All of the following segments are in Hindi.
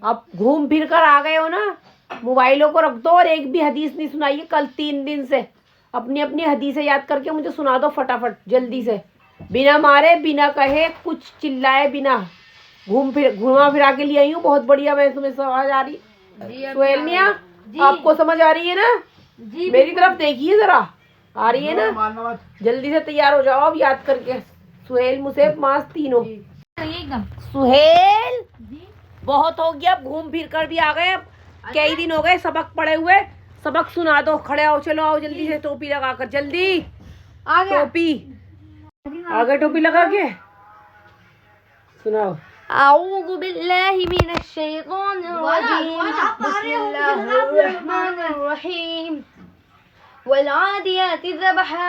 अब घूम फिर कर आ गए हो ना, मोबाइलों को रख दो और एक भी हदीस नहीं सुनाई है कल 3 दिन से। अपनी अपनी हदीसें याद करके मुझे सुना दो फटाफट जल्दी से, बिना मारे बिना कहे कुछ चिल्लाए बिना। घुमा फिरा के लिए आई हूँ बहुत बढ़िया। मैं तुम्हें समझ आ रही सुहेल मियां, आपको समझ आ रही है ना जी? मेरी तरफ देखिए जरा, आ रही है ना? जल्दी से तैयार हो जाओ अब याद करके। सुहेल मुसेफ मास तीनों। सुहेल बहुत हो गया, घूम फिर कर भी आ गए। अब कई दिन हो गए सबक पढ़े हुए, सबक सुना दो। खड़े आओ, चलो आओ जल्दी से, टोपी लगा कर जल्दी। आ गया टोपी, आ गए टोपी लगा के सुनाओ। अऊज़ु बिल्लाहि मिनश शैतानिर रजीम, बिस्मिल्लाहिर रहमानिर रहीम। वल्आदियाति ज़बहा,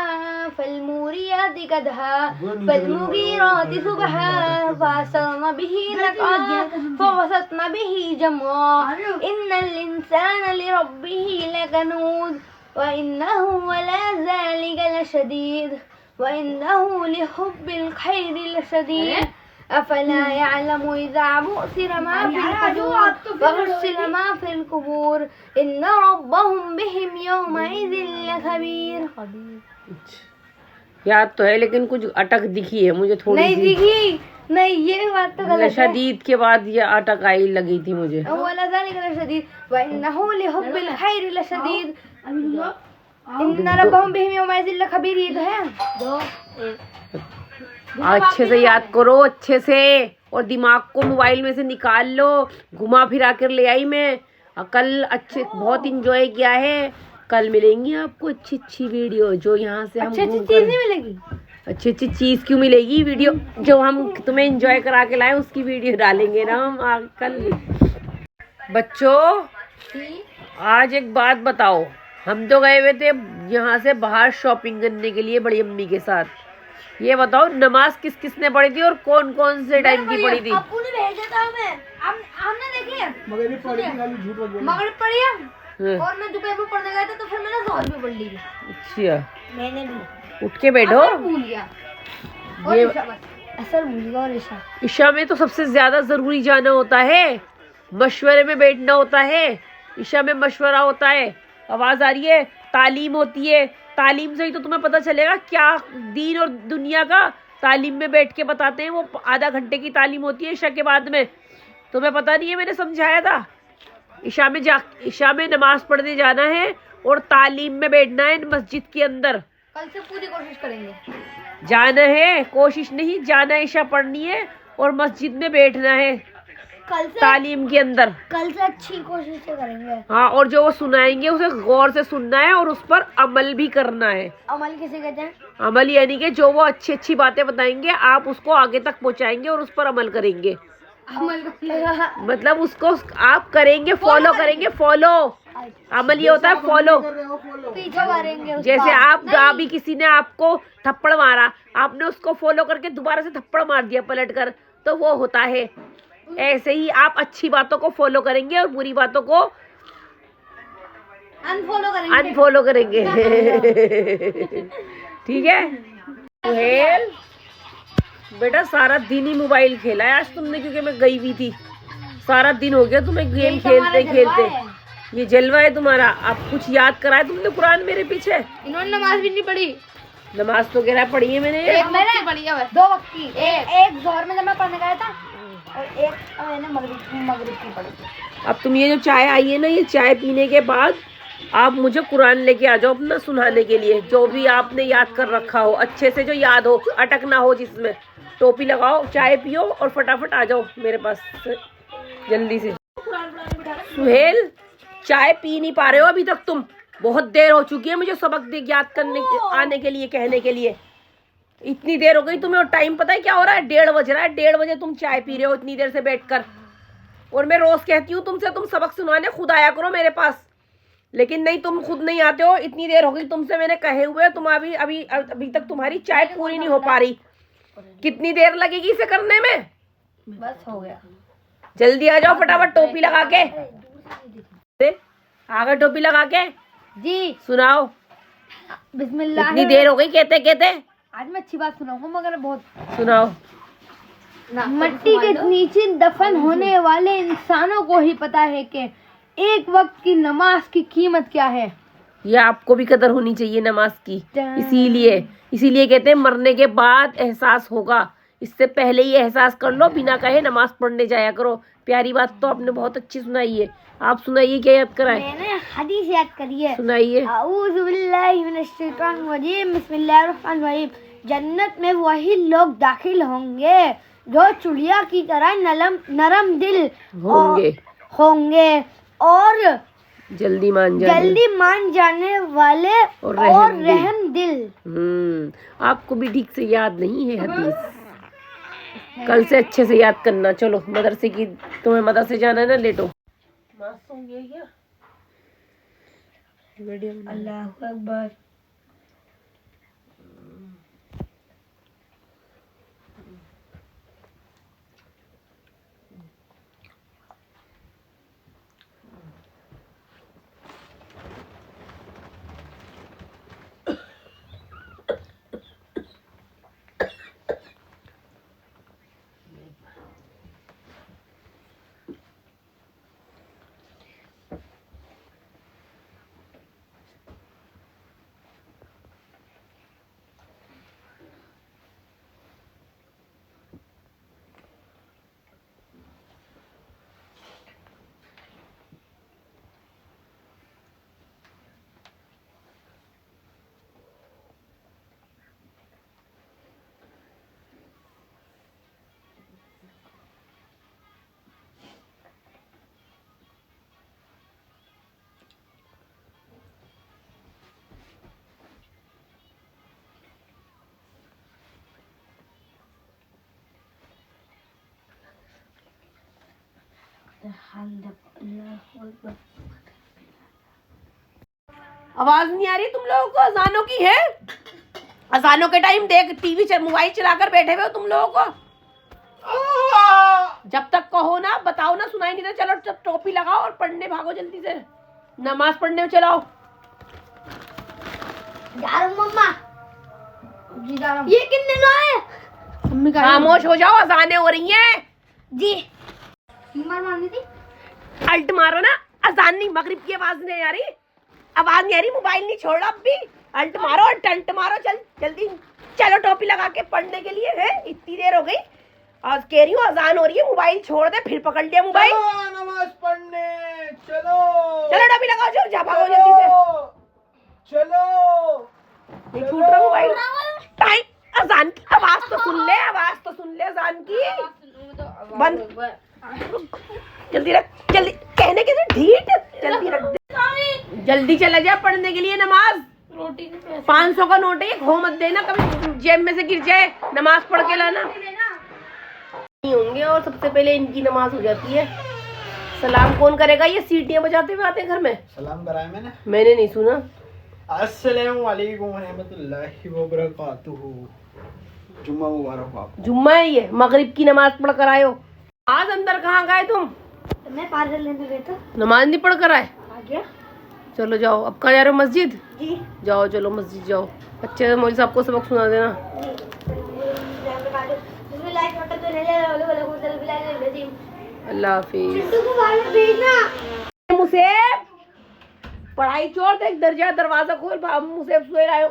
फल्मूरियाति क़दहा, फल्मुगीराति सुबहा, फअसरन बिही नक़आ, फवसतन बिही जमआ। इन्नल इंसान लिरब्बिही लकनूद, व इन्नहु अला ज़ालिका लशदीद, व इन्नहु लिहुब्बिल खैरि लशदीद। अफला यअलमु इज़ा बुअसिर मा फिल क़ुबूर व हुस्सिल मा फिल क़ुबूर इन्ना रब्बहुम बिहिम यौमइज़िन लख़बीर। याद तो है लेकिन कुछ अटक दिखी है मुझे थोड़ी नहीं दिखी, नहीं ये बात तो गलत है। शदीद के बाद ये अटक आई लगी थी मुझे। अवला ज़ालिका लशदीद व इन्नहु लिहुब्बिल खैरि लशदीद इन्ना रब्बहुम बिहिम यौमइज़िन लख़बीर। ये तो है दो अच्छे से याद करो, अच्छे से, और दिमाग को मोबाइल में से निकाल लो। घुमा फिरा कर ले आई मैं। कल अच्छे बहुत इंजॉय किया है। कल मिलेंगी आपको अच्छी अच्छी वीडियो जो यहाँ से हम अच्छी अच्छी चीज नहीं मिलेगी। अच्छी अच्छी चीज क्यों मिलेगी? वीडियो जो हम तुम्हें इंजॉय करा के लाए उसकी वीडियो डालेंगे ना हम कल। बच्चों आज एक बात बताओ, हम तो गए हुए थे यहाँ से बाहर शॉपिंग करने के लिए बड़ी अम्मी के साथ। ये बताओ नमाज किस किस ने पढ़ी थी और कौन कौन से टाइम की पढ़ी थी? आपू ने भेजा था हमें, हमने देखी है। मगरिब पढ़ी है और मैं दोपहर में पढ़ने गया था तो फिर मैंने ज़ोहर भी पढ़ ली। अच्छा मैंने भी। उठ के बैठो। भूल गया और ये असर भूल गया। और ईशा में तो सबसे ज्यादा जरूरी जाना होता है, मशवरे में बैठना होता है। ईशा में मशवरा होता है। आवाज आ रही है? तालीम होती है, तालीम से ही तो तुम्हें पता चलेगा क्या दीन और दुनिया का। तालीम में बैठ के बताते हैं, वो आधा घंटे की तालीम होती है ईशा के बाद में। तुम्हें पता नहीं है? मैंने समझाया था। ईशा में नमाज पढ़ने जाना है और तालीम में बैठना है मस्जिद के अंदर। कल से पूरी कोशिश करेंगे। जाना है, कोशिश नहीं, जाना है। ईशा पढ़नी है और मस्जिद में बैठना है कल से तालीम के अंदर। कल से अच्छी कोशिश करेंगे। हाँ, और जो वो सुनाएंगे उसे गौर से सुनना है और उस पर अमल भी करना है। अमल किसे कहते हैं? अमल यानी कि जो वो अच्छी अच्छी बातें बताएंगे आप उसको आगे तक पहुंचाएंगे और उस पर अमल करेंगे। मतलब उसको आप करेंगे, फॉलो करेंगे। फॉलो अमल ये होता है फॉलो। पीछे मारेंगे। जैसे आप अभी किसी ने आपको थप्पड़ मारा, आपने उसको फॉलो करके दोबारा से थप्पड़ मार दिया पलट कर, तो वो होता है। ऐसे ही आप अच्छी बातों को फॉलो करेंगे और बुरी बातों को अनफॉलो करेंगे। ठीक है सुहेल बेटा, सारा दिन ही मोबाइल खेला है आज तुमने, क्योंकि मैं गई हुई थी। सारा दिन हो गया तुम्हें गेम खेलते खेलते। ये जलवा है तुम्हारा। अब कुछ याद कराया तुमने कुरान मेरे पीछे? इन्होंने नमाज भी नहीं पढ़ी। नमाज तो कह पढ़ी है मैंने। एक मैंने पढ़ी है, 2 वक्त की। एक ज़ोहर में जब मैं पढ़ने गया था और एक मैंने मगरिब की पढ़ी थी। अब तुम ये जो चाय आई है ना, ये चाय पीने के बाद आप मुझे कुरान लेके आ जाओ अपना सुनाने के लिए, जो भी आपने याद कर रखा हो अच्छे से, जो याद हो, अटक ना हो जिसमें। टोपी लगाओ, चाय पियो और फटाफट आ जाओ मेरे पास जल्दी से। सुहेल चाय पी नहीं पा रहे हो अभी तक तुम? बहुत देर हो चुकी है मुझे सबक याद करने आने के लिए, कहने के लिए। इतनी देर हो गई तुम्हें और टाइम पता है क्या हो रहा है? 1:30 बज रहा है। 1:30 बजे तुम चाय पी रहे हो इतनी देर से बैठकर। और मैं रोज कहती हूँ तुमसे, तुम सबक सुनाने खुद आया करो मेरे पास, लेकिन नहीं, तुम खुद नहीं आते हो। इतनी देर हो गई तुमसे मैंने कहे हुए, तुम अभी तक तुम्हारी चाय पूरी नहीं हो पा रही। कितनी देर लगेगी इसे करने में? बस हो गया। जल्दी आ जाओ फटाफट टोपी लगा के। आ गए टोपी लगा के जी। सुनाओ। बिस्मिल्लाह। इतनी देर हो गई कहते कहते। आज मैं अच्छी बात सुनाऊंगा मगर बहुत। सुनाओ। मिट्टी के नीचे दफन होने वाले इंसानों को ही पता है कि एक वक्त की नमाज की कीमत क्या है। ये आपको भी कदर होनी चाहिए नमाज की। इसीलिए कहते हैं मरने के बाद एहसास होगा, इससे पहले ही एहसास कर लो, बिना कहे नमाज पढ़ने जाया करो। प्यारी बात तो आपने बहुत अच्छी सुनाई है। आप सुनाइए, क्या याद कराए? मैंने हदीस याद करी है। सुनाइए। औज़ु बिल्लाहि मिनश शैतानिर रजीम, बिस्मिल्लाहिर रहमानिर रहीम। जन्नत में वही लोग दाखिल होंगे जो चिड़िया की तरह नरम दिल होंगे और जल्दी मान जाने वाले और रहम दिल। आपको भी ठीक से याद नहीं है हदीस, कल से अच्छे से याद करना। चलो मदरसे की, तुम्हें मदरसे जाना है ना, लेटो। अल्लाहु अकबर। आवाज नहीं आ रही तुम लोगों को? अजानों की है, अजानों के टाइम देख टीवी मोबाइल चलाकर बैठे हुए हो तुम लोगों को। जब तक कहो ना, बताओ ना, सुनाई नहीं देता। चलो जब टोपी लगाओ और पढ़ने भागो, जल्दी से नमाज पढ़ने में चलाओ। मम्मा ये कितने लाए? खामोश हो जाओ, अजानें हो रही हैं जी। मारनी थी, अल्ट मारो ना। अजान नहीं, मगरिब की आवाज नहीं आ रही, आवाज नहीं आ रही। मोबाइल नहीं छोड़ा अब भी, अल्ट मारो और टंट मारो। चल जल्दी चलो, टोपी लगा के पढ़ने के लिए है। इतनी देर हो गई, आज कह रही हूँ अजान हो रही है, मोबाइल छोड़ दे। फिर पकड़ लिया मोबाइल। नमाज पढ़ने चलो, चलो टोपी लगाओ, जो जा भागो जल्दी से। चलो नहीं छूट रहा मोबाइल। टाइम, अजान की आवाज तो सुन ले, आवाज तो सुन ले अजान की। बंद, जल्दी रख, जल्दी कहने के ढीठ, जल्दी रख दे। जल्दी चला जा पढ़ने के लिए नमाज। 500 का नोट है, खो मत देना, कभी जेब में से गिर जाए। नमाज पढ़ के लाना नहीं होंगे। और सबसे पहले इनकी नमाज हो जाती है। सलाम कौन करेगा? ये सीटियां बजाते हुए आते हैं घर में। सलाम कराया मैंने नहीं सुना। अस्सलामु अलैकुम व रहमतुल्लाहि व बरकातुहू। जुम्मा मुबारक हो आपको। जुम्मा है ये, मगरिब की नमाज पढ़ कर आए हो। आज अंदर कहाँ गए तुम? मैं पार्सल लेने गई था, नमाज नहीं पढ़ कर आए? आ गया। चलो जाओ, अब कहाँ जा रहे हो? मस्जिद जी जाओ, चलो मस्जिद जाओ। अच्छे से मौलवी साहब को सबक सुना देना। अल्लाह हाफिज। मुसेब पढ़ाई छोड़, देख दर्जा दरवाजा खोल। मुसेब सुहेल आए,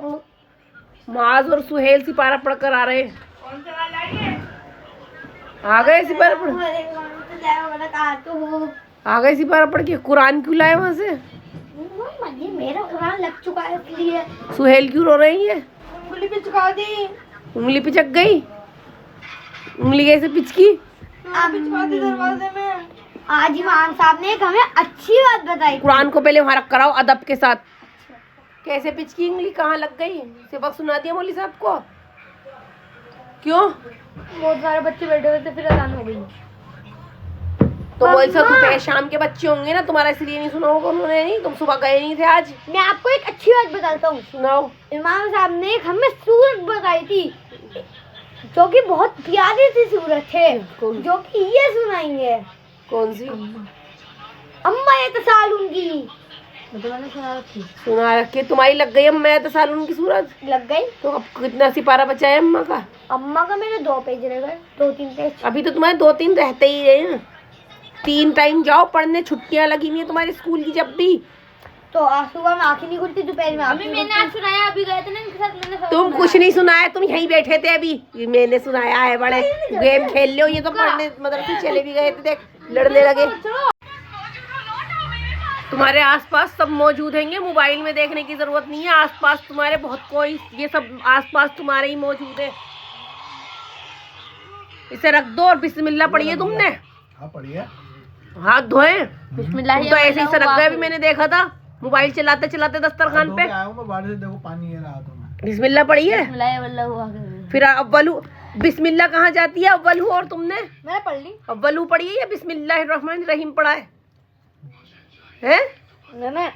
माज और सुहेल सिपारा पढ़ कर आ रहे हैं। आ गए सिपारा पढ़, आ गए सिपारा पढ़ के। कुरान क्यों लाए वहाँ से? मेरा कुरान लग चुका है इसलिए। सुहेल क्यों रो रही है? उंगली पे चुका दी। उंगली पिचक गई? उंगली कैसे पिचकी? दरवाजे में। आज इमाम साहब ने एक हमें अच्छी बात बताई। कुरान को पहले वहाँ रख कर आओ अदब के साथ। कैसे पिचकी उंगली, कहाँ लग गई? सबक सुना दिया मौलवी साहब को? क्यों? बहुत सारे बच्चे बैठे हुए थे, फिर अजान हो गई। तो मौलवी साहब दोपहर शाम के बच्चे होंगे ना तुम्हारा, इसलिए नहीं सुना होगा उन्होंने। नहीं, तुम सुबह गए नहीं थे आज। मैं आपको एक अच्छी बात बताता हूँ, सुनाओ। इमाम साहब ने एक हमें सूरत बताई थी, जो कि बहुत प्यारी सी सूरत है, जो कि ये सुनाएंगे। कौन सी? अम्मा ये तसालुन की। मतलब मैंने सुना रखी। सुना रखी। तुम्हारी लग गई अम्मा तसालुन की सूरत? लग गई। तो अब कितना सिपारा बचा है अम्मा का? अम्मा का मेरे 2 पेज रह गए, 2-3 पेज। अभी तो तुम्हारे 2-3 रहते ही रहे हैं। 3 टाइम जाओ पढ़ने, छुट्टियां लगी हुई है तुम्हारे स्कूल की जब भी। तो आज सुबह में आँखें नहीं खुलती, दोपहर में अभी मैंने आज सुनाया, अभी गए थे ना इनके साथ, मैंने तुम कुछ नहीं सुनाया, तुम यहीं बैठे थे अभी। मैंने सुनाया है, बड़े गेम खेल लो। ये तो पढ़ने मदरसे चले भी गए थे, देख लड़ने लगे। तुम्हारे आसपास सब मौजूद हैंगे, मोबाइल में देखने की जरूरत नहीं है। आसपास तुम्हारे बहुत कोई, ये सब आसपास तुम्हारे ही मौजूद है। इसे रख दो और बिस्मिल्लाह पढ़िए तुमने। हाँ पढ़िए। हाथ धोए। बिस्मिल्लाह। तुम तो ऐसे ही से रख गए, अभी मैंने देखा था मोबाइल चलाते चलाते दस्तरखान पे। आया हूँ मैं बाहर से, देखो पानी है रात में। बिस्मिल्लाह पढ़िए। फिर अव्वलू, बिस्मिल्लाह कहाँ जाती है? अव्वलू और तुमने मैंने पढ़ ली। अव्वलू पढ़िए या बिस्मिल्लाहिर्रहमानिर्रहीम पढ़ा है? मैंने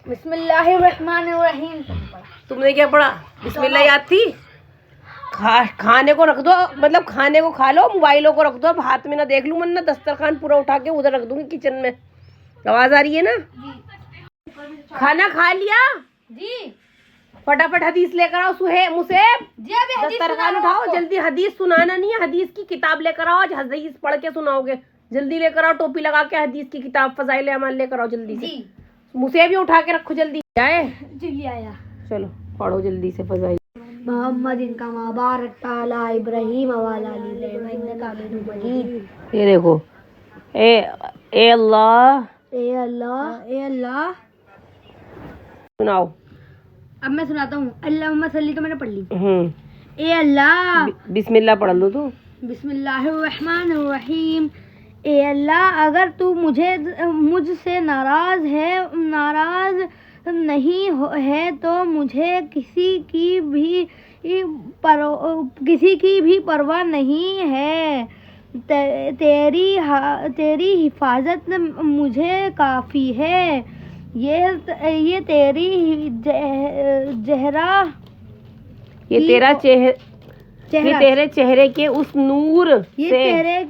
बिस्मिल्लाहिर्रहमानिर्रहीम पढ़ा। तुमने क्या पढ़ा? बिस्मिल्लाह याद थी? खाने को रख दो, मतलब खाने को खा लो, मोबाइलों को रख दो, अब हाथ में ना देख लूं, वरना दस्तरखान पूरा उठा के उधर रख दूंगी किचन में। आवाज आ रही है ना? खाना खा लिया जी? फटाफट हदीस लेकर आओ। सुहेब, मुसेब, जी अभी हदीस दस्तरखान उठाओ जल्दी। हदीस सुनाना नहीं है, हदीस की किताब लेकर आओ। आज हदीस पढ़ के सुनाओगे। जल्दी लेकर आओ, टोपी लगा के हदीस की किताब फज़ाइल अमाल लेकर आओ जल्दी से। मुसेब भी उठा के रखो जल्दी। जाए जी ले आया। चलो पढ़ो जल्दी से फज़ाइल। मोहम्मद इनका मुबारक ताला इब्राहिम वाला इन्नका हमीदुम मजीद। ये देखो, ए अल्लाह, ए अल्लाह, ए अल्लाह। सुनाओ। अब मैं सुनाता हूँ। अल्लाहुम्मा सल्ली तो मैंने पढ़ ली। ए अल्लाह, बिस्मिल्लाह पढ़ लो तो। बिस्मिल्लाहिर्रहमानिर्रहीम। ए अल्लाह, अगर तू मुझसे नाराज नहीं है तो मुझे किसी की भी परवाह नहीं है। तेरी हिफाजत मुझे काफी है। ये तेरी चेहरा, ये तेरा ये तेरे चेहरे के उस नूर ये तेरे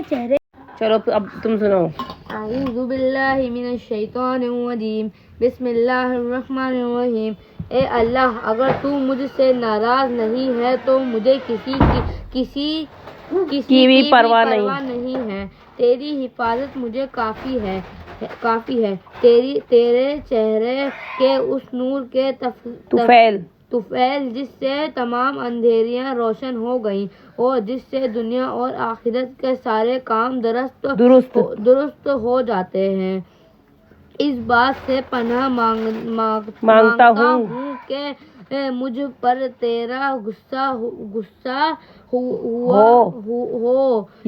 चेहरे। चलो अब तुम सुनाओ। अऊज़ु बिल्लाहि मिनश शैतानिर रजीम। बिस्मिल्लाहिर्रहमानिर्रहीम। ए अल्लाह, अगर तू मुझसे नाराज नहीं है तो मुझे किसी की भी परवाह नहीं है। तेरी हिफाजत मुझे काफी है। तेरे चेहरे के उस नूर के तुफैल जिससे तमाम अंधेरियां रोशन हो गईं और जिससे दुनिया और आखिरत के सारे काम दुरुस्त हो जाते हैं। इस बात से पनाह मांगता हूँ कि मुझ पर तेरा गुस्सा हो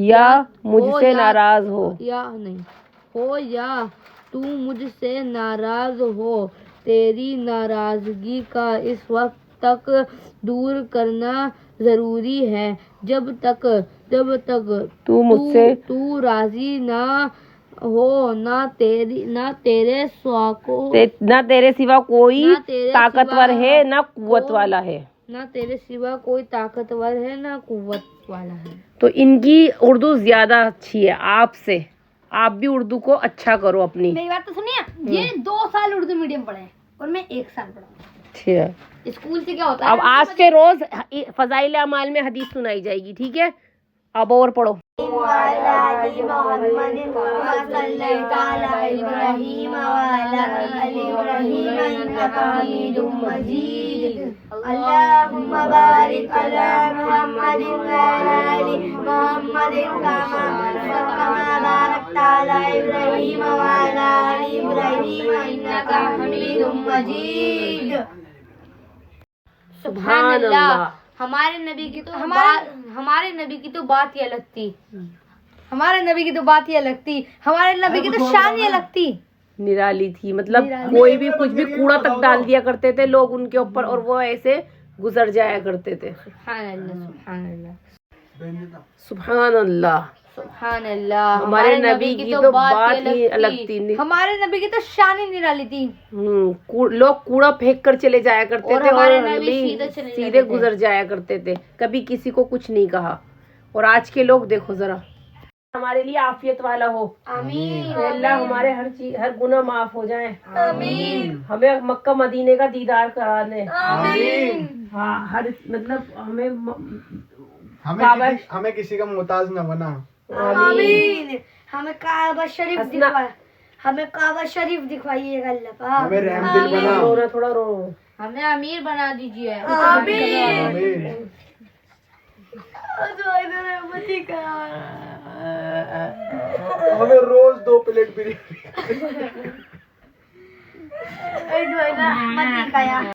या मुझसे नाराज हो या तू मुझसे नाराज हो। तेरी नाराजगी का इस वक्त तक दूर करना जरूरी है जब तक तू राजी ना हो। ना तेरे सिवा कोई ताकतवर है ना कुव्वत वाला है। ना तेरे सिवा कोई ताकतवर है ना कुव्वत वाला है। तो इनकी उर्दू ज्यादा अच्छी है आपसे। आप भी उर्दू को अच्छा करो अपनी। मेरी बात तो सुनिए। ये 2 साल उर्दू मीडियम पढ़े हैं और मैं 1 साल पढ़ा। ठीक। स्कूल से क्या होता है? अब आज से रोज फजाइल अमाल में हदीस सुनाई जाएगी, ठीक है? अब और पढ़ो। अल्लाहुम्मा बारिक अला मुहम्मदिन व अला आलि मुहम्मदिन कमा बारकता अला इब्राहीम व अला आलि इब्राहीम इन्नका हमीदुम मजीद। सुभान अल्लाह। हमारे नबी की तो बात ही अलग थी। हमारे नबी की तो बात ही अलग थी। हमारे नबी की तो शान ही अलग थी। निराली थी, मतलब कोई भी कुछ भी कूड़ा तक डाल दिया करते थे लोग उनके ऊपर और वो ऐसे गुजर जाया करते थे। सुभान अल्लाह। हमारे नबी की तो बात ही अलग थी। हमारे नबी की तो शान ही निराली थी। लोग कूड़ा फेंक कर चले जाया करते थे और हमारे नबी सीधे गुजर जाया करते थे, कभी किसी को कुछ नहीं कहा। और आज के लोग देखो जरा। हमारे लिए आफियत वाला हो। आमीन। अल्लाह हमारे हर गुनाह माफ हो जाए। आमीन। हमें मक्का मदीने का दीदार करा दे। आमीन। हाँ हर मतलब हमें हमें किसी का मोहताज न बना। आमीन। हमें काबा शरीफ हंसना। दिखवाए, हमें काबा शरीफ दिखवाइएगा अल्लाह पाक। हमें रहमदिल बना। रो रहा थोड़ा रो। हमें अमीर बना दीजिए। आमीन। रहमती का। हमें रोज 2 प्लेट बिरयानी। रहमती का यार।